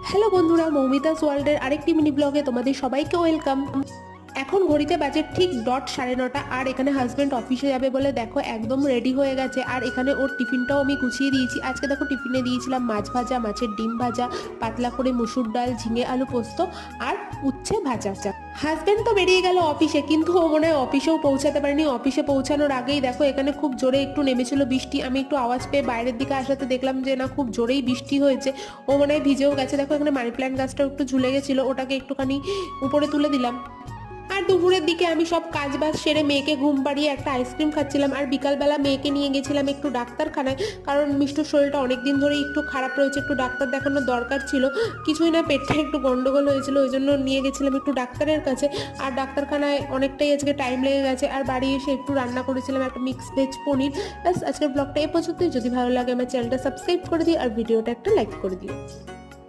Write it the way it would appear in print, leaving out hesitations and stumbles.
Hello বন্ধুরা, মৌমিতাস ওয়ার্ল্ডের আরেকটি মিনি ব্লগে তোমাদের সবাইকে ওয়েলকাম। এখন ঘড়িতে বাজে ঠিক ডট 9:30 আর এখানে হাজব্যান্ড অফিসে যাবে বলে দেখো একদম রেডি হয়ে গেছে। আর এখানে ওর টিফিনটাও আমি গুছিয়ে দিয়েছি। আজকে দেখো টিফিনে দিয়েছিলাম মাছ ভাজা, মাছের ডিম ভাজা, পাতলা করে মুসুর ডাল, ঝিঙে আলু পোস্ত আর উচ্ছে ভাজা। হাজব্যান্ড তো বেরিয়ে গেল অফিসে, কিন্তু ও মনে হয় অফিসেও পৌঁছাতে পারেনি। অফিসে পৌঁছানোর আগেই দেখো এখানে খুব জোরে একটু নেমেছিল বৃষ্টি। আমি একটু আওয়াজ পেয়ে বাইরের দিকে আসাতে দেখলাম যে না, খুব জোরেই বৃষ্টি হয়েছে। ও মনে হয় ভিজেও গেছে। দেখো এখানে মানি প্ল্যান্ট গাছটাও একটু ঝুলে গেছিলো, ওটাকে একটুখানি উপরে তুলে দিলাম। আর দুপুরের দিকে আমি সব কাজ বাজ সেরে মেয়েকে ঘুম পাড়িয়ে একটা আইসক্রিম খাচ্ছিলাম। আর বিকালবেলা মেয়েকে নিয়ে গেছিলাম একটু ডাক্তারখানায়, কারণ মিষ্টুর শরীরটা অনেকদিন ধরেই একটু খারাপ রয়েছে, একটু ডাক্তার দেখানোর দরকার ছিল। কিছুই না, পেটটা একটু গন্ডগোল হয়েছিল, ওই জন্য নিয়ে গেছিলাম একটু ডাক্তারের কাছে। আর ডাক্তারখানায় অনেকটাই আজকে টাইম লেগে গেছে। আর বাড়ি এসে একটু রান্না করেছিলাম একটা মিক্স ভেজ পনির। ব্যাস, আজকের ব্লগটা এই পর্যন্তই। যদি ভালো লাগে আমার চ্যানেলটা সাবস্ক্রাইব করে দিই আর ভিডিওটা একটা লাইক করে দিই।